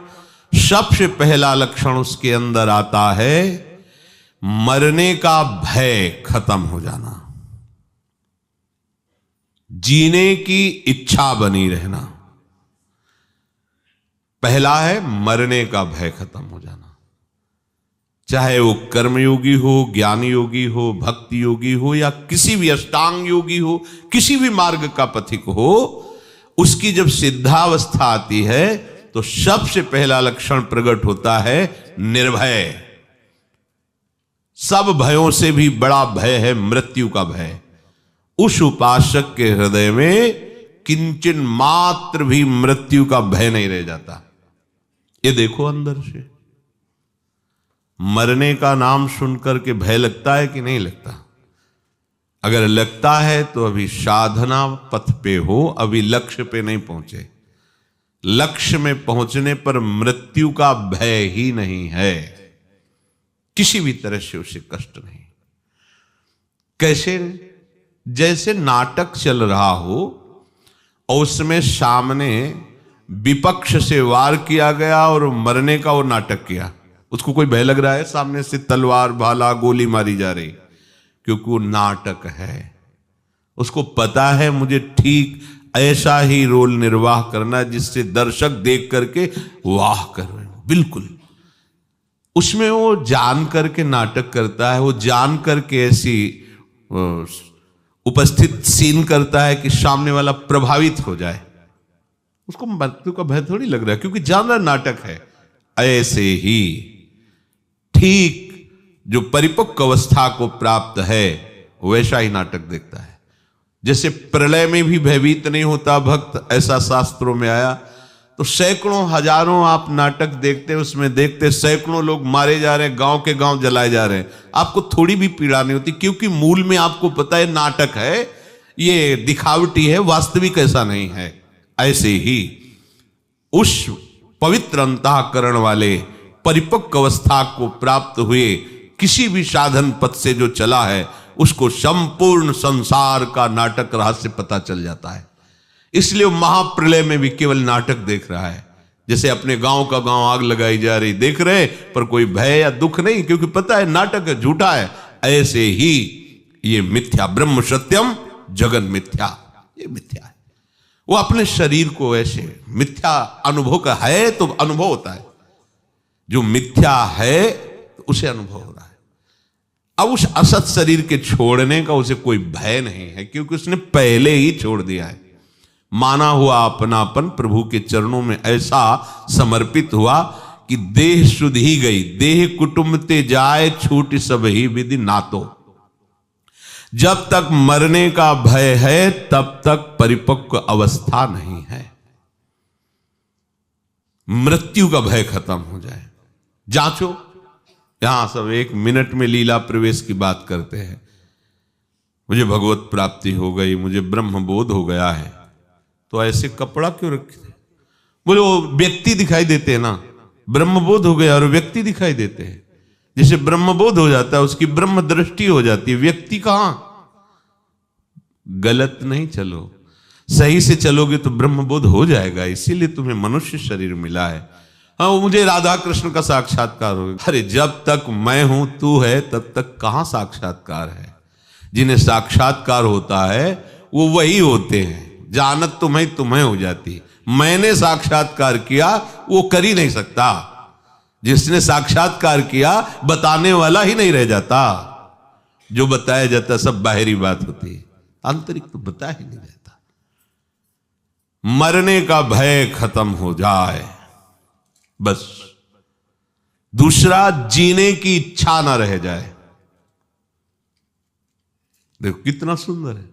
सबसे पहला लक्षण उसके अंदर आता है मरने का भय खत्म हो जाना, जीने की इच्छा बनी रहना। पहला है मरने का भय खत्म हो जाना। चाहे वो कर्मयोगी हो, ज्ञान योगी हो, भक्ति योगी हो, या किसी भी अष्टांग योगी हो, किसी भी मार्ग का पथिक हो, उसकी जब सिद्धावस्था आती है तो सबसे पहला लक्षण प्रकट होता है निर्भय। सब भयों से भी बड़ा भय है मृत्यु का भय। उस उपासक के हृदय में किंचन मात्र भी मृत्यु का भय नहीं रह जाता। ये देखो अंदर से मरने का नाम सुनकर के भय लगता है कि नहीं लगता? अगर लगता है तो अभी साधना पथ पे हो, अभी लक्ष्य पे नहीं पहुंचे। लक्ष्य में पहुंचने पर मृत्यु का भय ही नहीं है, किसी भी तरह से उसे कष्ट नहीं। कैसे? जैसे नाटक चल रहा हो और उसमें सामने विपक्ष से वार किया गया और मरने का वो नाटक किया, उसको कोई भय लग रहा है? सामने से तलवार भाला गोली मारी जा रही, क्योंकि वो नाटक है। उसको पता है मुझे ठीक ऐसा ही रोल निर्वाह करना है जिससे दर्शक देख करके वाह कर रहे हो। बिल्कुल उसमें वो जान करके नाटक करता है, वो जान करके ऐसी उपस्थित सीन करता है कि सामने वाला प्रभावित हो जाए। उसको मृत्यु का भय थोड़ी लग रहा है, क्योंकि जान रहा नाटक है। ऐसे ही ठीक जो परिपक्व अवस्था को प्राप्त है वैसा ही नाटक देखता है। जैसे प्रलय में भी भयभीत नहीं होता भक्त, ऐसा शास्त्रों में आया। तो सैकड़ों हजारों आप नाटक देखते, उसमें देखते सैकड़ों लोग मारे जा रहे हैं, गांव के गांव जलाए जा रहे हैं, आपको थोड़ी भी पीड़ा नहीं होती, क्योंकि मूल में आपको पता है नाटक है, ये दिखावटी है, वास्तविक ऐसा नहीं है। ऐसे ही उस पवित्र अंतःकरण वाले परिपक्व अवस्था को प्राप्त हुए किसी भी साधन पथ से जो चला है, उसको संपूर्ण संसार का नाटक रहस्य पता चल जाता है। इसलिए महाप्रलय में भी केवल नाटक देख रहा है। जैसे अपने गांव का गांव आग लगाई जा रही देख रहे, पर कोई भय या दुख नहीं, क्योंकि पता है नाटक है, झूठा है। ऐसे ही ये मिथ्या, ब्रह्म सत्यम जगन मिथ्या, ये मिथ्या है। वो अपने शरीर को ऐसे मिथ्या अनुभव का है तो अनुभव होता है, जो मिथ्या है तो उसे अनुभव हो रहा है। अब उस असत शरीर के छोड़ने का उसे कोई भय नहीं है, क्योंकि उसने पहले ही छोड़ दिया है। माना हुआ अपनापन प्रभु के चरणों में ऐसा समर्पित हुआ कि देह शुद्ध ही गई, देह कुटुंब ते जाए छूट सब ही विधि नातो। जब तक मरने का भय है तब तक परिपक्व अवस्था नहीं है। मृत्यु का भय खत्म हो जाए। जांचो, यहां सब 1 मिनट में लीला प्रवेश की बात करते हैं। मुझे भगवत प्राप्ति हो गई, मुझे ब्रह्म बोध हो गया है, तो ऐसे कपड़ा क्यों रखे? बोले वो व्यक्ति दिखाई देते हैं ना, ब्रह्म बोध हो गया और व्यक्ति दिखाई देते हैं। जिसे ब्रह्म बोध हो जाता है उसकी ब्रह्म दृष्टि हो जाती है, व्यक्ति कहां? गलत नहीं चलो, सही से चलोगे तो ब्रह्म बोध हो जाएगा। इसीलिए तुम्हें मनुष्य शरीर मिला है। हाँ, मुझे राधा कृष्ण का साक्षात्कार हो गया। अरे जब तक मैं हूं तू है तब तक कहां साक्षात्कार है? जिन्हें साक्षात्कार होता है वो वही होते हैं। जानत तुम्हें हो जाती। मैंने साक्षात्कार किया वो कर ही नहीं सकता। जिसने साक्षात्कार किया बताने वाला ही नहीं रह जाता। जो बताया जाता सब बाहरी बात होती है, आंतरिक तो बता ही नहीं रहता। मरने का भय खत्म हो जाए बस। दूसरा, जीने की इच्छा ना रह जाए। देखो कितना सुंदर है,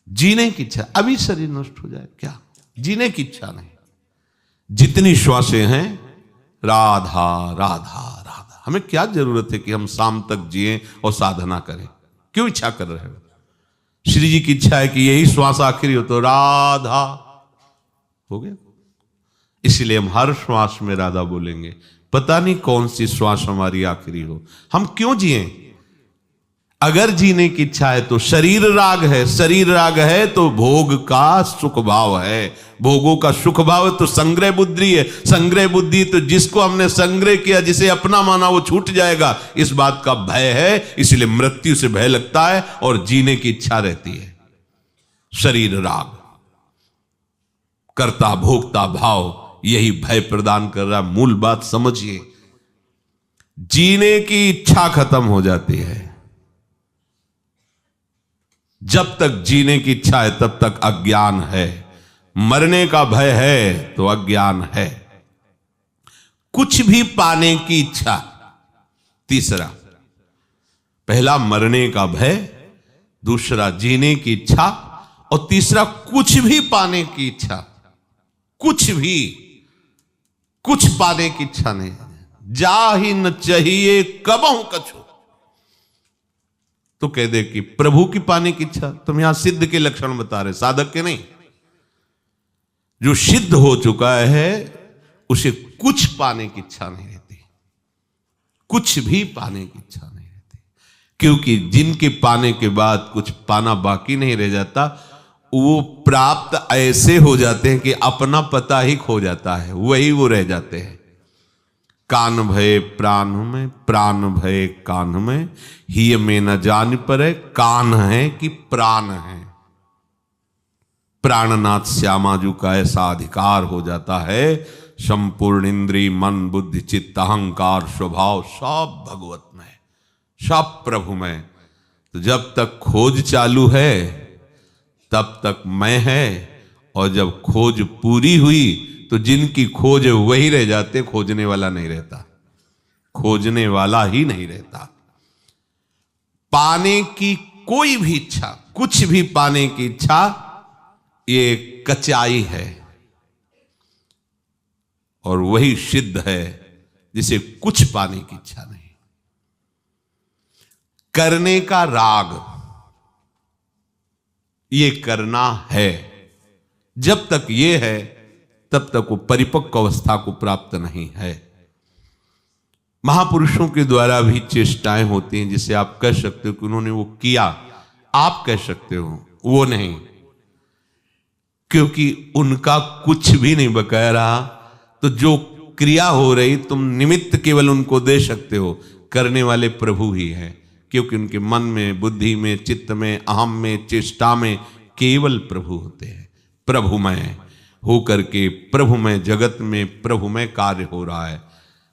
जीने की इच्छा। अभी शरीर नष्ट हो जाए क्या, जीने की इच्छा नहीं। जितनी श्वासें हैं राधा राधा राधा। हमें क्या जरूरत है कि हम शाम तक जिए और साधना करें? क्यों इच्छा कर रहे हो? श्री जी की इच्छा है कि यही श्वास आखिरी हो तो राधा हो गया। इसलिए हम हर श्वास में राधा बोलेंगे। पता नहीं कौन सी श्वास हमारी आखिरी हो, हम क्यों जिए? अगर जीने की इच्छा है तो शरीर राग है, शरीर राग है तो भोग का सुख भाव है, भोगों का सुख भाव है तो संग्रह बुद्धि है। संग्रह बुद्धि तो जिसको हमने संग्रह किया, जिसे अपना माना, वो छूट जाएगा, इस बात का भय है। इसलिए मृत्यु से भय लगता है और जीने की इच्छा रहती है। शरीर राग, कर्ता भोक्ता भाव, यही भय प्रदान कर रहा। मूल बात समझिए, जीने की इच्छा खत्म हो जाती है। जब तक जीने की इच्छा है तब तक अज्ञान है। मरने का भय है तो अज्ञान है। कुछ भी पाने की इच्छा, तीसरा, पहला मरने का भय, दूसरा जीने की इच्छा, और तीसरा कुछ भी पाने की इच्छा। कुछ भी, कुछ पाने की इच्छा नहीं, जा ही न चाहिए कबहू कछु। तो कह दे कि प्रभु की पाने की इच्छा। तुम यहां सिद्ध के लक्षण बता रहे, साधक के नहीं। जो सिद्ध हो चुका है उसे कुछ पाने की इच्छा नहीं रहती, कुछ भी पाने की इच्छा नहीं रहती, क्योंकि जिनके पाने के बाद कुछ पाना बाकी नहीं रह जाता, वो प्राप्त ऐसे हो जाते हैं कि अपना पता ही खो जाता है, वही वो रह जाते हैं। कान भय प्राण में, प्राण भय कान में, ही में न जान पड़े कान है कि प्राण है। प्राणनाथ श्यामाजू का ऐसा अधिकार हो जाता है, संपूर्ण इंद्रिय मन बुद्धि चित्त अहंकार स्वभाव सब भगवत में, सब प्रभु में। तो जब तक खोज चालू है तब तक मैं है, और जब खोज पूरी हुई तो जिनकी खोज है वही रह जाते, खोजने वाला नहीं रहता, खोजने वाला ही नहीं रहता। पाने की कोई भी इच्छा, कुछ भी पाने की इच्छा, ये कचाई है, और वही सिद्ध है जिसे कुछ पाने की इच्छा नहीं। करने का राग, ये करना है, जब तक ये है तब तक वो परिपक्व अवस्था को प्राप्त नहीं है। महापुरुषों के द्वारा भी चेष्टाएं होती हैं, जिसे आप कह सकते हो कि उन्होंने वो किया, आप कह सकते हो, वो नहीं, क्योंकि उनका कुछ भी नहीं बकाया रहा। तो जो क्रिया हो रही, तुम निमित्त केवल उनको दे सकते हो, करने वाले प्रभु ही हैं, क्योंकि उनके मन में बुद्धि में चित्त में अहम में चेष्टा में केवल प्रभु होते हैं। प्रभुमय हो करके प्रभुमय जगत में प्रभुमय कार्य हो रहा है।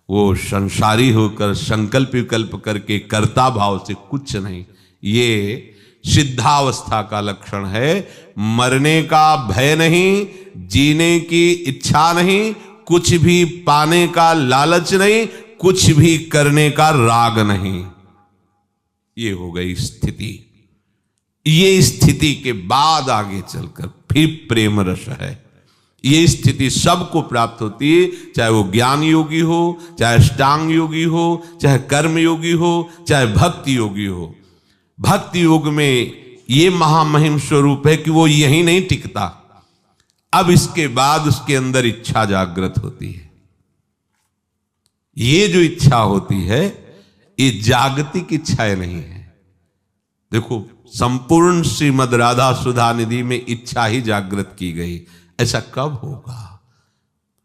वो संसारी होकर संकल्प विकल्प करके कर्ता भाव से कुछ नहीं। ये सिद्धावस्था का लक्षण है। मरने का भय नहीं, जीने की इच्छा नहीं, कुछ भी पाने का लालच नहीं, कुछ भी करने का राग नहीं। ये हो गई स्थिति। ये स्थिति के बाद आगे चलकर फिर प्रेम रस है। ये स्थिति सबको प्राप्त होती है, चाहे वो ज्ञान योगी हो, चाहे अष्टांग योगी हो, चाहे कर्म योगी हो, चाहे भक्ति योगी हो। भक्ति योग में ये महामहिम स्वरूप है कि वो यही नहीं टिकता, अब इसके बाद उसके अंदर इच्छा जागृत होती है। ये जो इच्छा होती है, ये जागतिक इच्छाएं नहीं है। देखो, संपूर्ण श्रीमद राधा सुधा निधि में इच्छा ही जागृत की गई। ऐसा कब होगा?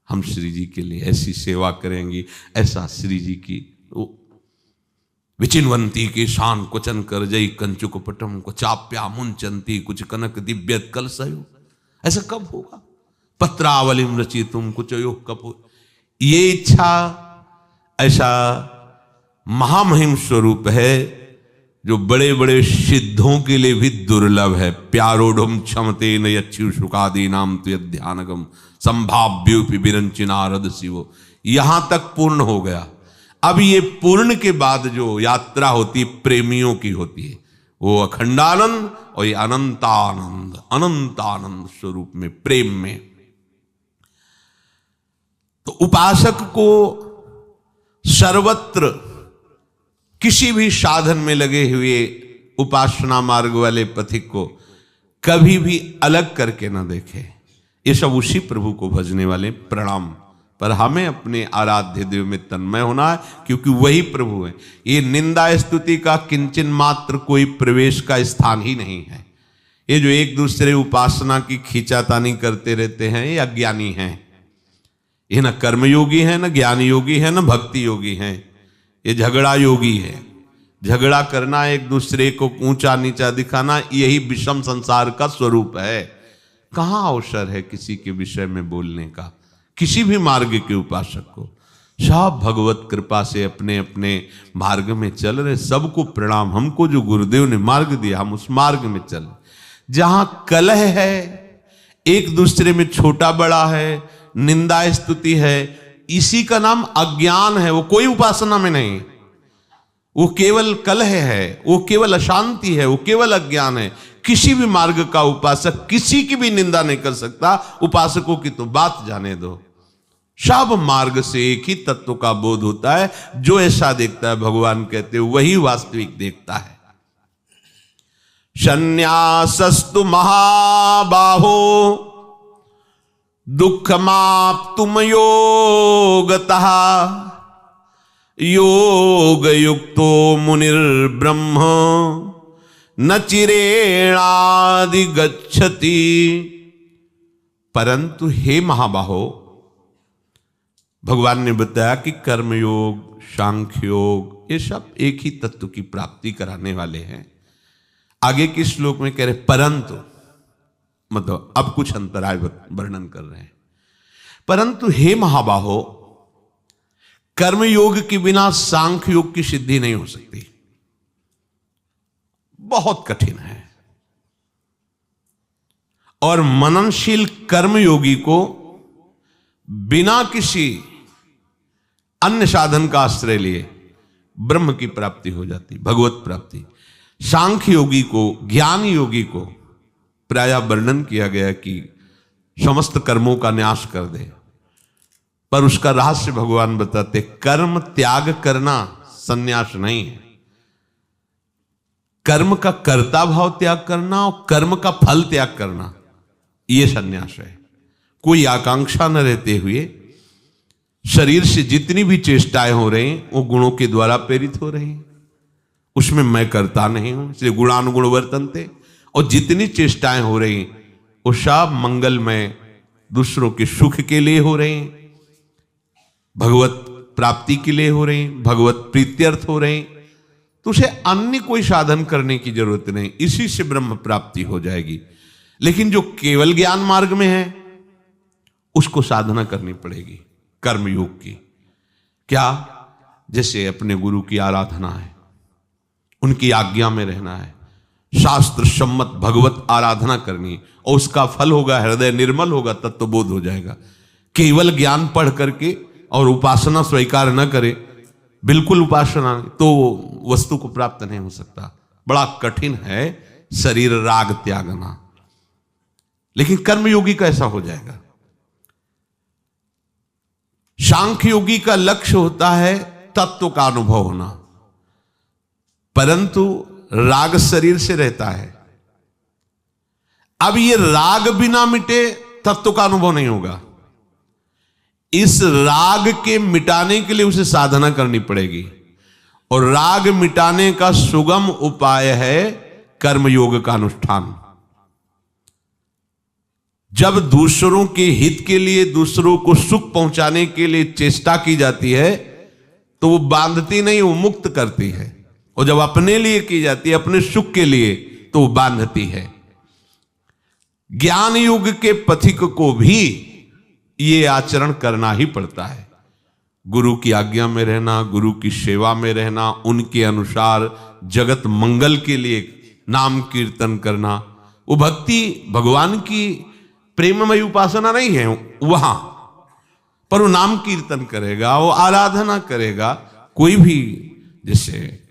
हम श्री जी के लिए ऐसी सेवा करेंगी, ऐसा श्री जी की विचिन्वंती के शान क्वचन कर जई कंचुक पटम को चाप्या मुंचंती कुछ कनक दिव्य कलसयो। ऐसा कब होगा? पत्रावलिम रची तुम कुछ योग कपूर। ये इच्छा ऐसा महामहिम स्वरूप है जो बड़े बड़े सिद्धों के लिए भी दुर्लभ है। प्यारोढ़ क्षमते न यच्छु शुकादी नाम तो ध्यानगम संभाव्योपि विरंचिनारद शिवो। यहां तक पूर्ण हो गया। अब ये पूर्ण के बाद जो यात्रा होती प्रेमियों की होती है, वो अखंडानंद और ये अनंतानंद, अनंतानंद स्वरूप में, प्रेम में। तो उपासक को सर्वत्र किसी भी साधन में लगे हुए उपासना मार्ग वाले पथिक को कभी भी अलग करके न देखे। ये सब उसी प्रभु को भजने वाले प्रणाम। पर हमें अपने आराध्य देव में तन्मय होना है, क्योंकि वही प्रभु है। ये निंदा स्तुति का किंचन मात्र कोई प्रवेश का स्थान ही नहीं है। ये जो एक दूसरे उपासना की खींचातानी करते रहते हैं, ये अज्ञानी हैं। ये न कर्मयोगी है, न ज्ञान योगी है, न भक्ति योगी हैं। ये झगड़ा योगी है। झगड़ा करना, एक दूसरे को ऊंचा नीचा दिखाना, यही विषम संसार का स्वरूप है। कहां अवसर है किसी के विषय में बोलने का, किसी भी मार्ग के उपासक को। सब भगवत कृपा से अपने अपने मार्ग में चल रहे। सबको प्रणाम। हमको जो गुरुदेव ने मार्ग दिया, हम उस मार्ग में चल। जहां कलह है, एक दूसरे में छोटा बड़ा है, निंदा स्तुति है, इसी का नाम अज्ञान है। वो कोई उपासना में नहीं, वो केवल कलह है, वो केवल अशांति है, वो केवल अज्ञान है। किसी भी मार्ग का उपासक किसी की भी निंदा नहीं कर सकता, उपासकों की तो बात जाने दो। सब मार्ग से एक ही तत्व का बोध होता है। जो ऐसा देखता है, भगवान कहते हैं, वही वास्तविक देखता है। संन्यासस्तु महाबाहो दुःखमाप्तुम योगतः योग युक्तो मुनिर्ब्रह्म न चिरेणादि गच्छति। परंतु हे महाबाहो, भगवान ने बताया कि कर्मयोग, सांख्य योग, ये सब एक ही तत्व की प्राप्ति कराने वाले हैं। आगे के श्लोक में कह रहे परंतु, मतलब अब कुछ अंतराय वर्णन कर रहे हैं। परंतु हे महाबाहो, कर्मयोग के बिना सांख्य योग की सिद्धि नहीं हो सकती, बहुत कठिन है। और मननशील कर्मयोगी को बिना किसी अन्य साधन का आश्रय लिए ब्रह्म की प्राप्ति हो जाती, भगवत प्राप्ति। सांख्य योगी को, ज्ञान योगी को प्रायः वर्णन किया गया कि समस्त कर्मों का नाश कर दे, पर उसका रहस्य भगवान बताते, कर्म त्याग करना संन्यास नहीं है। कर्म का कर्ता भाव त्याग करना और कर्म का फल त्याग करना, यह संन्यास है। कोई आकांक्षा न रहते हुए शरीर से जितनी भी चेष्टाएं हो रही हैं, वो गुणों के द्वारा प्रेरित हो रही हैं, उसमें मैं करता नहीं हूं, इसलिए गुणानुगुण वर्तनते। और जितनी चेष्टाएं हो रही वो सब मंगलमय, दूसरों के सुख के लिए हो रही, भगवत प्राप्ति के लिए हो रही, भगवत प्रीत्यर्थ हो रही। तो उसे अन्य कोई साधन करने की जरूरत नहीं, इसी से ब्रह्म प्राप्ति हो जाएगी। लेकिन जो केवल ज्ञान मार्ग में है, उसको साधना करनी पड़ेगी कर्मयोग की। क्या? जैसे अपने गुरु की आराधना है, उनकी आज्ञा में रहना है, शास्त्र सम्मत भगवत आराधना करनी, और उसका फल होगा हृदय निर्मल होगा, तत्वबोध हो जाएगा। केवल ज्ञान पढ़ करके और उपासना स्वीकार न करे, बिल्कुल उपासना, तो वस्तु को प्राप्त नहीं हो सकता। बड़ा कठिन है शरीर राग त्यागना, लेकिन कर्मयोगी का ऐसा हो जाएगा। सांख्य योगी का लक्ष्य होता है तत्व का अनुभव होना, परंतु राग शरीर से रहता है। अब ये राग बिना मिटे तत्व का अनुभव नहीं होगा। इस राग के मिटाने के लिए उसे साधना करनी पड़ेगी, और राग मिटाने का सुगम उपाय है कर्मयोग का अनुष्ठान। जब दूसरों के हित के लिए, दूसरों को सुख पहुंचाने के लिए चेष्टा की जाती है, तो वो बांधती नहीं, वो मुक्त करती है। और जब अपने लिए की जाती है, अपने सुख के लिए, तो वो बांधती है। ज्ञान युग के पथिक को भी ये आचरण करना ही पड़ता है। गुरु की आज्ञा में रहना, गुरु की सेवा में रहना, उनके अनुसार जगत मंगल के लिए नाम कीर्तन करना। वो भक्ति भगवान की प्रेममय उपासना नहीं है वहां, पर वो नाम कीर्तन करेगा, वो आराधना करेगा। कोई भी, जैसे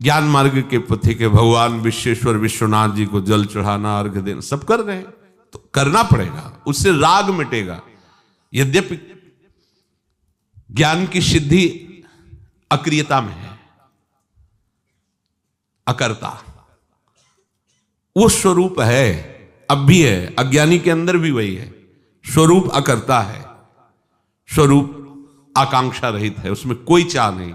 ज्ञान मार्ग के पथिक के भगवान विश्वेश्वर विश्वनाथ जी को जल चढ़ाना, अर्घ देना, सब कर रहे हैं, तो करना पड़ेगा, उससे राग मिटेगा। यद्यपि ज्ञान की सिद्धि अक्रियता में है, अकर्ता, वो स्वरूप है, अब भी है, अज्ञानी के अंदर भी वही है। स्वरूप अकर्ता है, स्वरूप आकांक्षा रहित है, उसमें कोई चाह नहीं।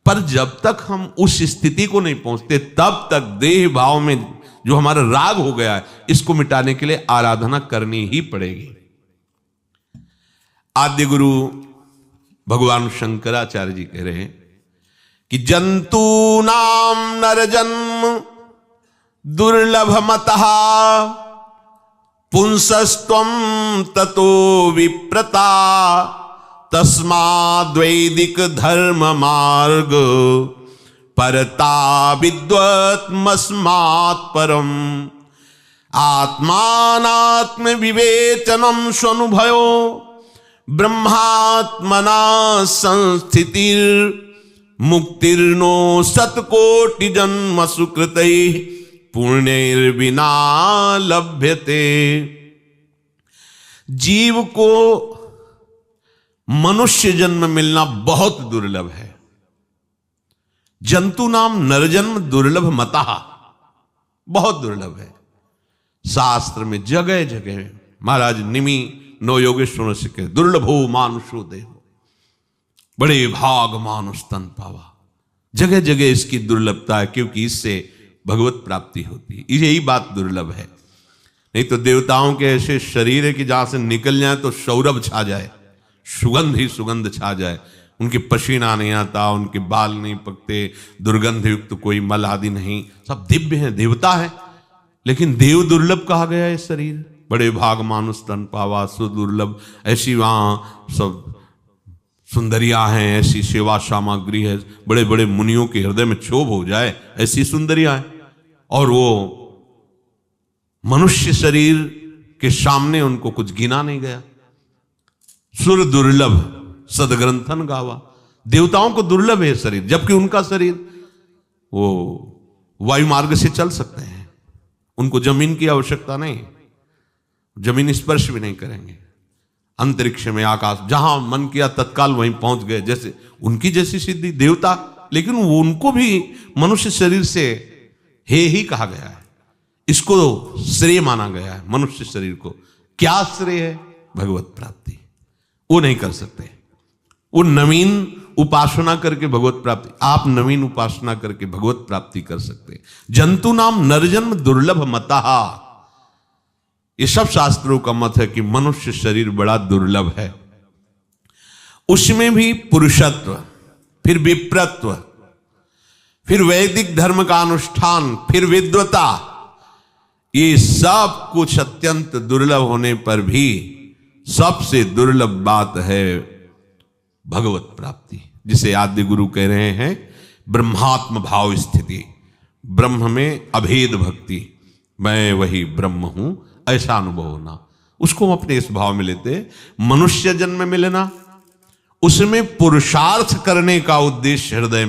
पर जब तक हम उस स्थिति को नहीं पहुंचते, तब तक देह भाव में जो हमारा राग हो गया है, इसको मिटाने के लिए आराधना करनी ही पड़ेगी। आद्य गुरु भगवान शंकराचार्य जी कह रहे हैं कि जंतु नाम नर जन्म दुर्लभ मतः पुंसस्त्वं ततो विप्रता तस्माद्वैदिक धर्म मार्ग परता विद्वत्मस्मात् परम।
आत्मानात्म विवेचनम स्वनुभयो ब्रह्मात्मना संस्थितिर मुक्तिर्नो सतकोटि जन्म सुकृत पुण्यर्विना लभ्यते। जीव को मनुष्य जन्म मिलना बहुत दुर्लभ है। जंतु नाम नरजन्म दुर्लभ मतः, बहुत दुर्लभ है। शास्त्र में जगह जगह महाराज निमि नो योगेश्वर से कहे दुर्लभो मानुषो देहो, बड़े भाग मानुष तन पावा। जगह जगह इसकी दुर्लभता है, क्योंकि इससे भगवत प्राप्ति होती है। यही बात दुर्लभ है। नहीं तो देवताओं के ऐसे शरीर है कि जहां से निकल जाए तो सौरभ छा जाए, सुगंध ही सुगंध छा जाए। उनके पसीना नहीं आता, उनके बाल नहीं पकते, दुर्गंध युक्त कोई मल आदि नहीं, सब दिव्य हैं, देवता है। लेकिन देव दुर्लभ कहा गया है शरीर। बड़े भाग मानुष तन पावा, सुदुर्लभ। ऐसी वहां सब सुंदरियां हैं, ऐसी सेवा सामग्री है, बड़े बड़े मुनियों के हृदय में क्षोभ हो जाए ऐसी सुंदरियां हैं। और वो मनुष्य शरीर के सामने उनको कुछ गिना नहीं गया। सुर दुर्लभ सदग्रंथन गावा। देवताओं को दुर्लभ है शरीर, जबकि उनका शरीर वो वायु मार्ग से चल सकते हैं, उनको जमीन की आवश्यकता नहीं, जमीन स्पर्श भी नहीं करेंगे। अंतरिक्ष में, आकाश, जहां मन किया तत्काल वहीं पहुंच गए, जैसे उनकी जैसी सिद्धि देवता। लेकिन वो उनको भी मनुष्य शरीर से हे ही कहा गया है, इसको श्रेय माना गया है। मनुष्य शरीर को क्या श्रेय है? भगवत प्राप्ति। वो नहीं कर सकते। वो नवीन उपासना करके भगवत प्राप्ति, आप नवीन उपासना करके भगवत प्राप्ति कर सकते। जंतु नाम नरजन्म दुर्लभ मतः, ये सब शास्त्रों का मत है कि मनुष्य शरीर बड़ा दुर्लभ है। उसमें भी पुरुषत्व, फिर विप्रत्व, फिर वैदिक धर्म का अनुष्ठान, फिर विद्वता, ये सब कुछ अत्यंत दुर्लभ होने पर भी सबसे दुर्लभ बात है भगवत प्राप्ति, जिसे आद्य गुरु कह रहे हैं ब्रह्मात्म भाव स्थिति। ब्रह्म में अभेद भक्ति, मैं वही ब्रह्म हूं, ऐसा अनुभव होना। उसको हम अपने इस भाव में लेते। मनुष्य जन्म में लेना, उसमें पुरुषार्थ करने का उद्देश्य हृदय